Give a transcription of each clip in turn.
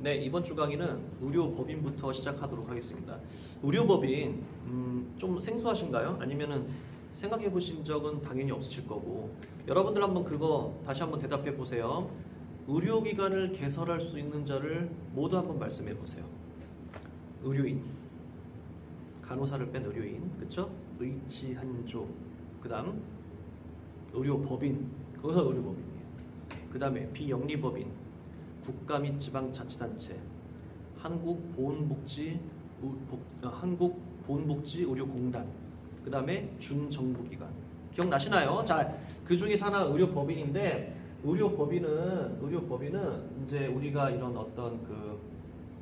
네, 이번 주 강의는 의료법인부터 시작하도록 하겠습니다. 의료법인 좀 생소하신가요? 아니면은 생각해 보신 적은 당연히 없으실 거고, 여러분들 한번 그거 다시 한번 대답해 보세요. 의료기관을 개설할 수 있는 자를 모두 한번 말씀해 보세요. 의료인, 간호사를 뺀 의료인, 그쵸? 의치한조, 그 다음 의료법인, 거기서 의료법인이에요. 그 다음에 비영리법인, 국가 및 지방자치단체, 한국보건복지의료공단, 그 다음에 준정부기관. 기억나시나요? 자, 그 중에서 하나 의료법인인데, 의료법인은 이제 우리가 이런 어떤 그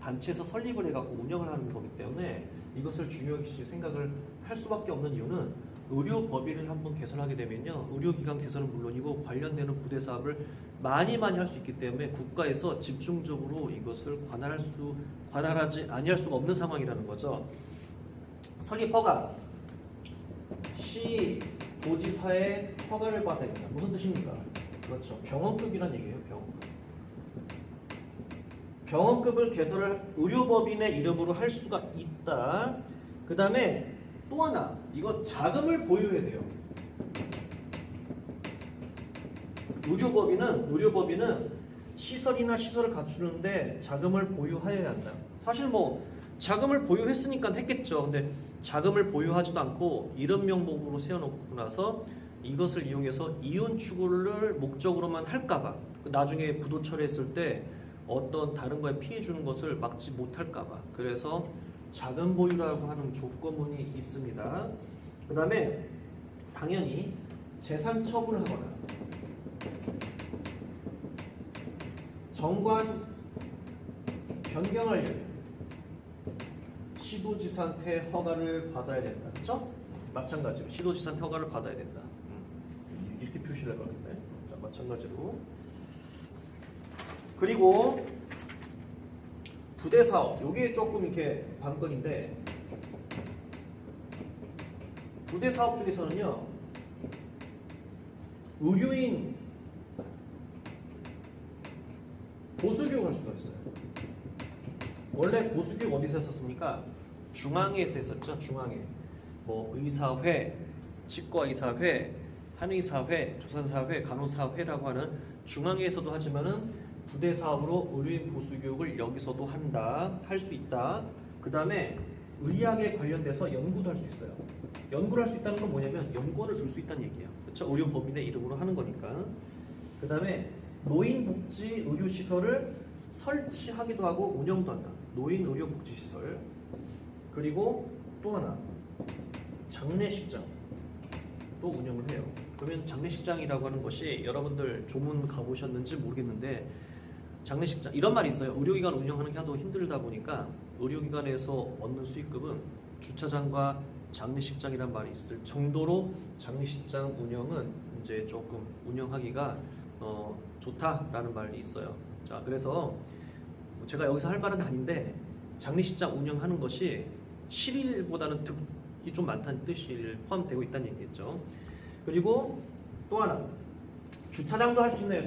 단체에서 설립을 해갖고 운영을 하는 거기 때문에 이것을 중요시 생각을 할 수밖에 없는 이유는, 의료법인을 한번 개설하게 되면요, 의료기관 개설은 물론이고 관련되는 부대 사업을 많이 할 수 있기 때문에 국가에서 집중적으로 이것을 관할하지 아니할 수가 없는 상황이라는 거죠. 설립 허가, 시 도지사의 허가를 받아야 된다. 무슨 뜻입니까? 그렇죠. 병원급이란 얘기예요. 병원급을 개설을 의료법인의 이름으로 할 수가 있다. 그 다음에 또 하나, 이거 자금을 보유해야 돼요. 의료법인은 시설을 갖추는데 자금을 보유하여야 한다. 사실 뭐 자금을 보유했으니까 했겠죠. 근데 자금을 보유하지도 않고 이름 명목으로 세워놓고 나서 이것을 이용해서 이윤 추구를 목적으로만 할까봐, 나중에 부도 처리했을 때 어떤 다른 거에 피해 주는 것을 막지 못할까봐, 그래서 자금 보유라고 하는 조건문이 있습니다. 그 다음에 당연히 재산 처분하거나 정관 변경하려면 시도지사한테 허가를 받아야 된다. 그렇죠? 마찬가지로 시도지사한테 허가를 받아야 된다. 이렇게 표시를 해가겠네. 자, 마찬가지로. 그리고 부대 사업, 요게 조금 이렇게 관건인데, 부대 사업 중에서는요, 의료인 보수교육 할 수가 있어요. 원래 보수교육 어디서 했었습니까? 중앙에서 했었죠. 중앙에. 뭐 의사회, 치과의사회, 한의사회, 조산사회, 간호사회라고 하는 중앙에서도 하지만은 부대 사업으로 의료인 보수교육을 여기서도 할 수 있다. 그 다음에 의학에 관련돼서 연구도 할 수 있어요. 연구를 할 수 있다는 건 뭐냐면 연구원을 둘 수 있다는 얘기예요. 그렇죠? 의료법인의 이름으로 하는 거니까. 그 다음에 노인복지 의료시설을 설치하기도 하고 운영도 한다. 노인의료복지시설. 그리고 또 하나, 장례식장 또 운영을 해요. 그러면 장례식장이라고 하는 것이, 여러분들 조문 가보셨는지 모르겠는데, 장례식장, 이런 말이 있어요. 의료기관 운영하는 게 하도 힘들다 보니까 의료기관에서 얻는 수익금은 주차장과 장례식장이란 말이 있을 정도로 장례식장 운영은 이제 조금 운영하기가 좋다라는 말이 있어요. 자, 그래서 제가 여기서 할 말은 아닌데, 장례식장 운영하는 것이 실일보다는 득이 좀 많다는 뜻이 포함되고 있다는 얘기겠죠. 그리고 또 하나, 주차장도 할 수 있네요.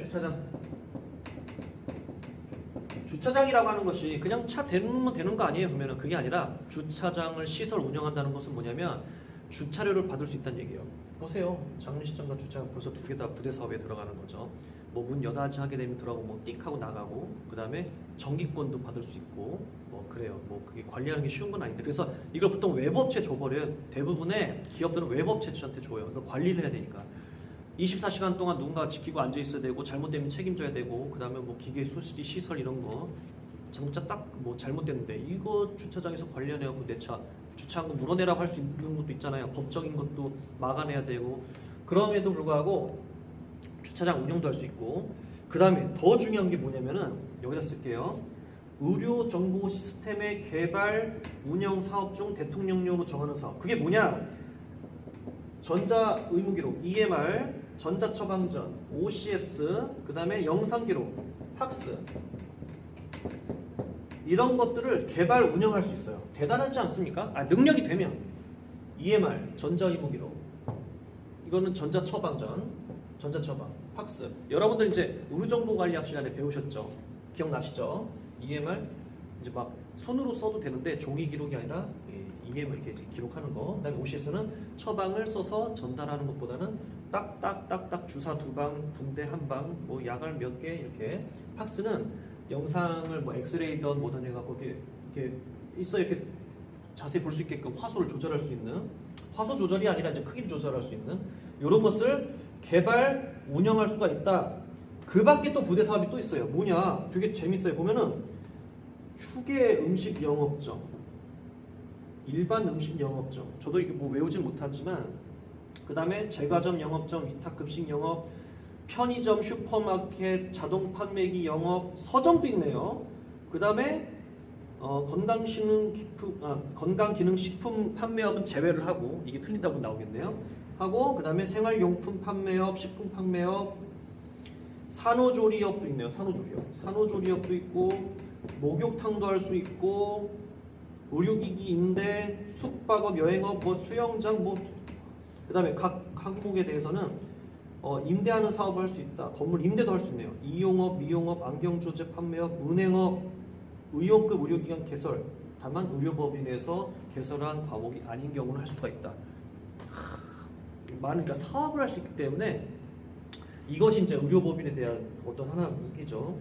주차장이라고 하는 것이 그냥 차 대놓으면 되는 거 아니에요. 보면은 그게 아니라, 주차장을 시설 운영한다는 것은 뭐냐면 주차료를 받을 수 있다는 얘기예요. 보세요. 장례식장과 주차장 벌써 두 개 다 부대 사업에 들어가는 거죠. 뭐 문 여닫이 하게 되면 들어가고, 뭐 띡 하고 나가고, 그 다음에 정기권도 받을 수 있고, 뭐 그래요. 뭐 그게 관리하는 게 쉬운 건 아닌데, 그래서 이걸 보통 외부업체 줘버려요. 대부분의 기업들은 외부업체한테 줘요. 이걸 관리를 해야 되니까. 24시간 동안 누군가 지키고 앉아 있어야 되고, 잘못되면 책임져야 되고, 그 다음에 뭐 기계 수리 시설 이런 거 자동차 딱 뭐 잘못됐는데 이거 주차장에서 관리해갖고 내 차 주차한 거 물어내라고 할 수 있는 것도 있잖아요. 법적인 것도 막아내야 되고. 그럼에도 불구하고 주차장 운영도 할 수 있고, 그 다음에 더 중요한 게 뭐냐면은, 여기다 쓸게요. 의료정보 시스템의 개발, 운영 사업 중 대통령령으로 정하는 사업. 그게 뭐냐? 전자의무기록, EMR, 전자처방전, OCS, 그 다음에 영상기록, 팍스, 이런 것들을 개발, 운영할 수 있어요. 대단하지 않습니까? 능력이 되면. EMR, 전자의무기록, 이거는 전자처방, 팍스. 여러분들 이제 의료정보관리학 시간에 배우셨죠? 기억나시죠? EMR 이제 막 손으로 써도 되는데 종이 기록이 아니라 EMR 이렇게 기록하는 거. 그다음에 OCS는 처방을 써서 전달하는 것보다는 딱딱딱딱 주사 2방, 붕대 1방, 뭐 약을 몇 개 이렇게. 팍스는 영상을 뭐 엑스레이든 뭐든 해갖고 이렇게 있어 이렇게 자세히 볼 수 있게끔 화소를 조절할 수 있는, 화소 조절이 아니라 이제 크기를 조절할 수 있는 이런 것을 개발 운영할 수가 있다. 그 밖에 또 부대 사업이 또 있어요. 뭐냐? 되게 재밌어요. 보면은 휴게 음식 영업점, 일반 음식 영업점. 저도 이게 뭐 외우진 못하지만 그 다음에 제과점 영업점, 위탁급식 영업, 편의점, 슈퍼마켓, 자동 판매기 영업, 서점도 있네요. 그 다음에 건강기능식품 판매업은 제외를 하고, 이게 틀린다고 나오겠네요. 하고 그 다음에 생활용품 판매업, 식품 판매업, 산후조리업도 있네요. 산후조리업도 있고, 목욕탕도 할 수 있고, 의료기기 임대, 숙박업, 여행업, 뭐 수영장, 뭐 그 다음에 각 항목에 대해서는 임대하는 사업을 할 수 있다. 건물 임대도 할 수 있네요. 이용업, 미용업, 안경조제 판매업, 은행업, 의용급 의료기관 개설. 다만 의료법인에서 개설한 과목이 아닌 경우는 할 수가 있다. 많은 그러니까 사업을 할 수 있기 때문에 이것이 이제 의료법인에 대한 어떤 하나의 무기죠.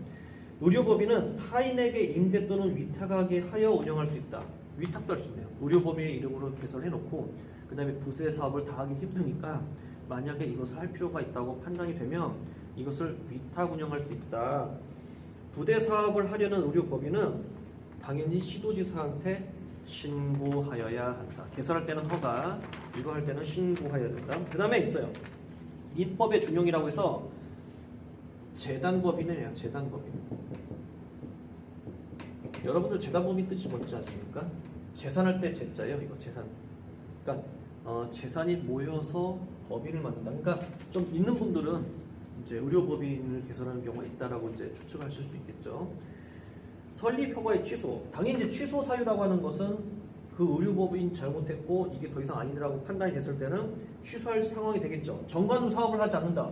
의료법인은 타인에게 임대 또는 위탁하게 하여 운영할 수 있다. 위탁도 할 수 있네요. 의료법인의 이름으로 개설해놓고 그 다음에 부대 사업을 다 하기 힘드니까 만약에 이것을 할 필요가 있다고 판단이 되면 이것을 위탁 운영할 수 있다. 부대 사업을 하려는 의료법인은 당연히 시도지사한테 신고하여야 한다. 개설할 때는 허가, 이거 할 때는 신고하여야 된다. 그 다음에 있어요. 입법의 준용이라고 해서 재단법인이에요. 재단법인. 여러분들 재단법인 뜻이 뭔지 아십니까? 재산할 때 재자예요. 이거 재산. 그러니까 재산이 모여서 법인을 만든다. 그러니까 좀 있는 분들은 이제 의료법인을 개설하는 경우가 있다라고 이제 추측하실 수 있겠죠. 설립 허가의 취소. 당연히 이제 취소 사유라고 하는 것은 그 의료법인 잘못했고 이게 더 이상 아니라고 판단이 됐을 때는 취소할 상황이 되겠죠. 정관으로 사업을 하지 않는다.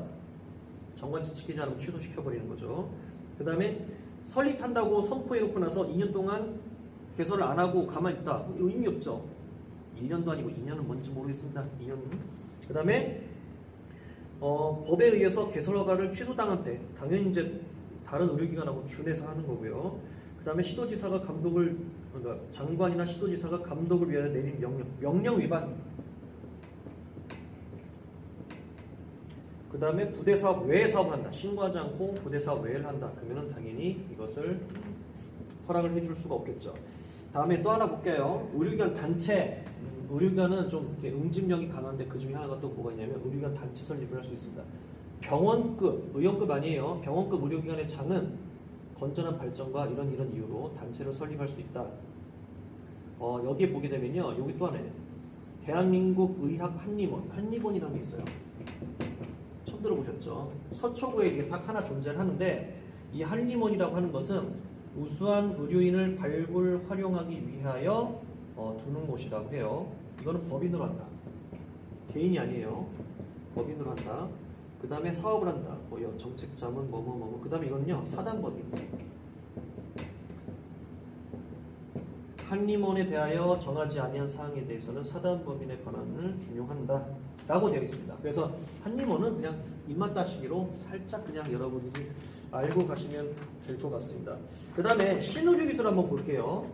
정관치 지키지 않으면 취소시켜버리는 거죠. 그 다음에 설립한다고 선포해놓고 나서 2년 동안 개설을 안 하고 가만히 있다. 의미 없죠. 1년도 아니고 2년은 뭔지 모르겠습니다. 2년. 그 다음에 법에 의해서 개설 허가를 취소당한 때 당연히 이제 다른 의료기관하고 준해서 하는 거고요. 그 다음에 시도지사가 감독을, 그러니까 장관이나 시도지사가 감독을 위하여 내린 명령 위반. 그 다음에 부대 사업 외의 사업을 한다. 신고하지 않고 부대 사업 외를 한다. 그러면은 당연히 이것을 허락을 해줄 수가 없겠죠. 다음에 또 하나 볼게요. 의료기관 단체. 의료기관은 좀 이렇게 응집력이 강한데 그 중에 하나가 또 뭐가 있냐면 의료기관 단체 설립을 할 수 있습니다. 병원급, 의원급 아니에요. 병원급 의료기관의 장은 건전한 발전과 이런 이유로 단체를 설립할 수 있다. 여기에 보게 되면요. 여기 또 하나예요. 대한민국 의학 한림원. 한림원이라는 게 있어요. 처음 들어보셨죠? 서초구에 이게 딱 하나 존재를 하는데 이 한림원이라고 하는 것은 우수한 의료인을 발굴 활용하기 위하여 두는 곳이라고 해요. 이거는 법인으로 한다. 개인이 아니에요. 법인으로 한다. 그 다음에 사업을 한다. 뭐 정책자문 뭐뭐뭐. 그 다음에 이건요. 사단법인. 한림원에 대하여 정하지 아니한 사항에 대해서는 사단법인의 권한을 준용한다. 라고 되어 있습니다. 그래서 한림원은 그냥 입맛 따시기로 살짝 그냥 여러분들이 알고 가시면 될 것 같습니다. 그 다음에 신의료기술 한번 볼게요.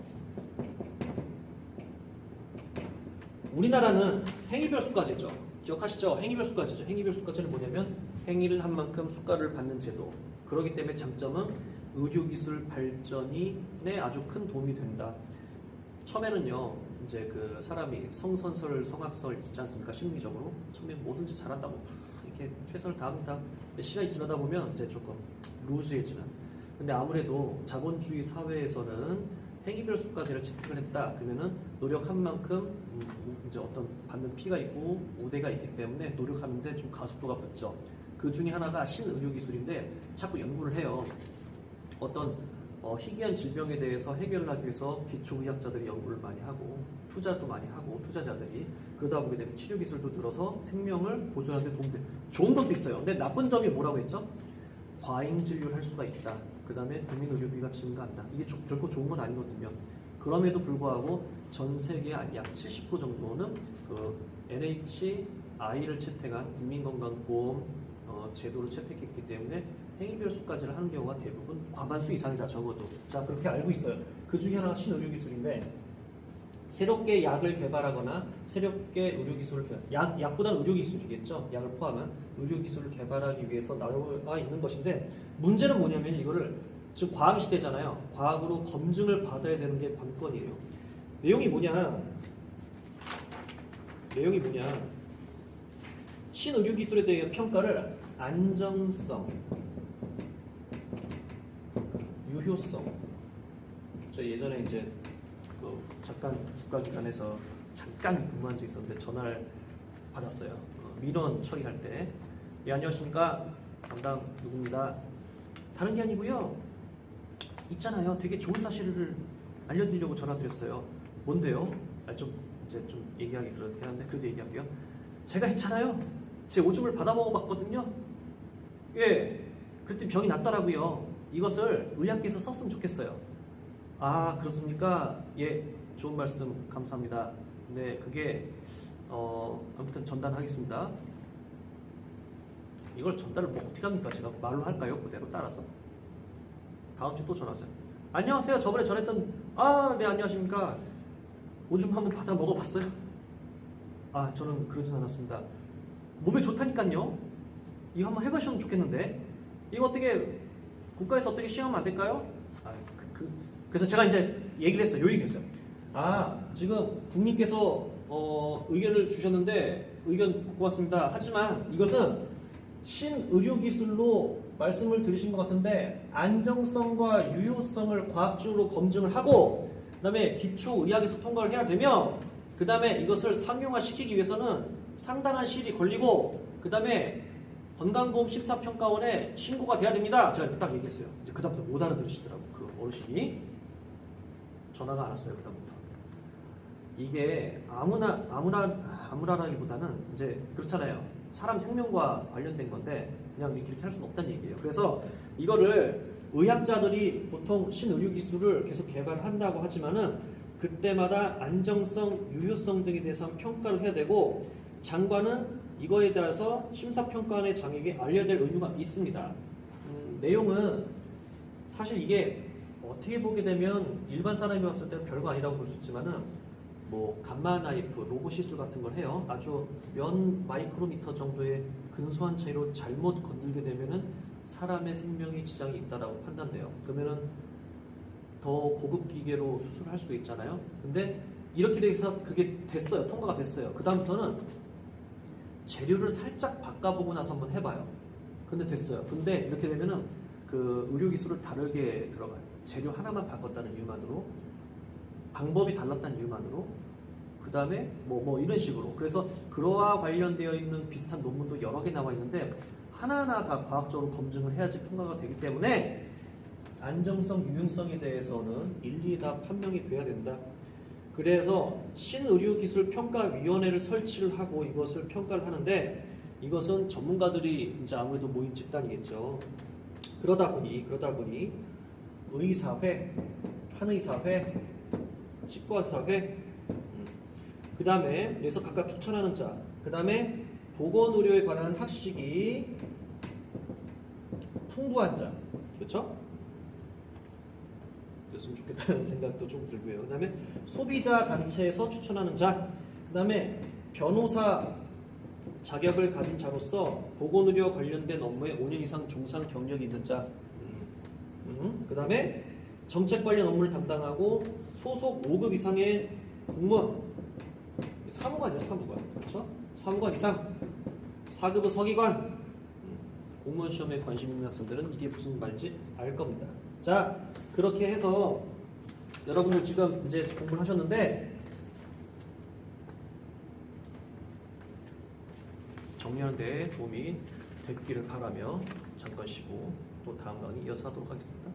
우리나라는 행위별 수가제죠. 기억하시죠? 행위별 수가제죠. 행위별 수가제는 뭐냐면 행위를 한 만큼 수가를 받는 제도. 그렇기 때문에 장점은 의료기술 발전에 아주 큰 도움이 된다. 처음에는요, 이제 그 사람이 성선설, 성악설 있지 않습니까? 심리적으로 처음에 뭐든지 잘한다고 막 이렇게 최선을 다합니다. 시간이 지나다 보면 이제 조금 루즈해지는. 근데 아무래도 자본주의 사회에서는 행위별 수가제를 채택을 했다. 그러면은 노력한 만큼 이제 어떤 받는 피가 있고 우대가 있기 때문에 노력하는데 좀 가속도가 붙죠. 그 중에 하나가 신의료기술인데 자꾸 연구를 해요. 어떤 희귀한 질병에 대해서 해결을 하기 위해서 기초의학자들이 연구를 많이 하고 투자도 많이 하고 투자자들이 그러다 보게 되면 치료기술도 늘어서 생명을 보존하는 데 도움이 돼요. 좋은 것도 있어요. 근데 나쁜 점이 뭐라고 했죠? 과잉 진료를 할 수가 있다. 그 다음에 국민 의료비가 증가한다. 이게 결코 좋은 건 아니거든요. 그럼에도 불구하고 전 세계 약 70% 정도는 그 NHI를 채택한 국민건강보험 제도를 채택했기 때문에 행위별 수까지를 하는 경우가 대부분 과반수 이상이다. 적어도. 자, 그렇게 알고 있어요. 그 중에 하나가 신의료기술인데 새롭게 약을 개발하거나 새롭게 의료기술을 약보다는 의료기술이겠죠. 약을 포함한 의료기술을 개발하기 위해서 나와 있는 것인데 문제는 뭐냐면 이거를 지금 과학 시대잖아요. 과학으로 검증을 받아야 되는 게 관건이에요. 내용이 뭐냐? 신의료기술에 대해 평가를 안정성, 유효성. 저 예전에 이제 잠깐 국가기관에서 잠깐 근무한 적이 있었는데 전화를 받았어요. 민원 처리할 때. 예, 안녕하십니까? 담당 누구입니다. 다른 게 아니고요. 있잖아요. 되게 좋은 사실을 알려드리려고 전화드렸어요. 뭔데요? 좀 얘기하기 그렇긴 한데 그래도 얘기할게요. 제가 있잖아요. 제 오줌을 받아 먹어봤거든요. 예, 그랬더니 병이 났더라고요. 이것을 의학계에서 썼으면 좋겠어요. 아, 그렇습니까? 예, 좋은 말씀 감사합니다. 네, 그게 아무튼 전달하겠습니다. 이걸 전달을 뭐 어떻게 합니까? 제가 말로 할까요? 그대로 따라서. 다음 주에 또 전화하세요. 안녕하세요. 저번에 전했던 네, 안녕하십니까? 오줌 한번 받아 먹어봤어요? 아, 저는 그러진 않았습니다. 몸에 좋다니까요. 이거 한번 해보시면 좋겠는데 이거 어떻게 국가에서 어떻게 시험하면 안 될까요? 그래서 제가 이제 얘기를 했어요. 요 얘기했어요. 지금 국민께서 의견을 주셨는데 의견 고맙습니다. 하지만 이것은 신의료기술로 말씀을 드리신 것 같은데 안정성과 유효성을 과학적으로 검증을 하고 그 다음에 기초의학에서 통과를 해야 되며 그 다음에 이것을 상용화시키기 위해서는 상당한 시일이 걸리고 그 다음에 건강보험 심사평가원에 신고가 돼야 됩니다. 제가 이렇게 딱 얘기했어요. 이제 그 다음부터 못 알아들으시더라고 그 어르신이. 전화가 안 왔어요. 그 다음부터. 이게 아무나라기보다는 이제 그렇잖아요. 사람 생명과 관련된 건데 그냥 이렇게 할 수는 없다는 얘기예요. 그래서 이거를 의학자들이 보통 신의료기술을 계속 개발한다고 하지만은 그때마다 안정성, 유효성 등에 대해서 평가를 해야 되고 장관은 이거에 대해서 심사평가원의 장에게 알려야 될 의무가 있습니다. 내용은 사실 이게 어떻게 보게 되면 일반 사람이 봤을 때는 별거 아니라고 볼 수 있지만은 뭐 감마 나이프, 로봇 시술 같은 걸 해요. 아주 몇 마이크로미터 정도의 근소한 차이로 잘못 건들게 되면은 사람의 생명에 지장이 있다라고 판단돼요. 그러면은 더 고급 기계로 수술할 수 있잖아요. 근데 이렇게 돼서 그게 됐어요. 통과가 됐어요. 그 다음부터는 재료를 살짝 바꿔보고 나서 한번 해봐요. 근데 됐어요. 근데 이렇게 되면은 그 의료기술을 다르게 들어가요. 재료 하나만 바꿨다는 이유만으로, 방법이 달랐다는 이유만으로, 그 다음에 뭐 이런 식으로. 그래서 그와 관련되어 있는 비슷한 논문도 여러 개 나와 있는데 하나하나 다 과학적으로 검증을 해야지 통과가 되기 때문에 안정성, 유용성에 대해서는 일일이 다 판명이 돼야 된다. 그래서 신의료기술평가위원회를 설치를 하고 이것을 평가를 하는데 이것은 전문가들이 이제 아무래도 모인 집단이겠죠. 그러다 보니 의사회, 한의사회, 치과의사회, 그 다음에 여기서 각각 추천하는 자, 그 다음에 보건의료에 관한 학식이 풍부한 자, 그렇죠? 그랬으면 좋겠다는 생각도 좀 들고요. 그 다음에 소비자 단체에서 추천하는 자, 그 다음에 변호사 자격을 가진 자로서 보건의료 관련된 업무에 5년 이상 종사 경력이 있는 자, 그 다음에 정책 관련 업무를 담당하고 소속 5급 이상의 공무원, 사무관이요, 사무관, 그렇죠? 사무관 이상, 4급의 서기관, 공무원 시험에 관심 있는 학생들은 이게 무슨 말인지 알 겁니다. 자, 그렇게 해서 여러분들 지금 이제 공부를 하셨는데 정리하는 데 도움이 됐기를 바라며 잠깐 쉬고 또 다음 강의 이어서 하도록 하겠습니다.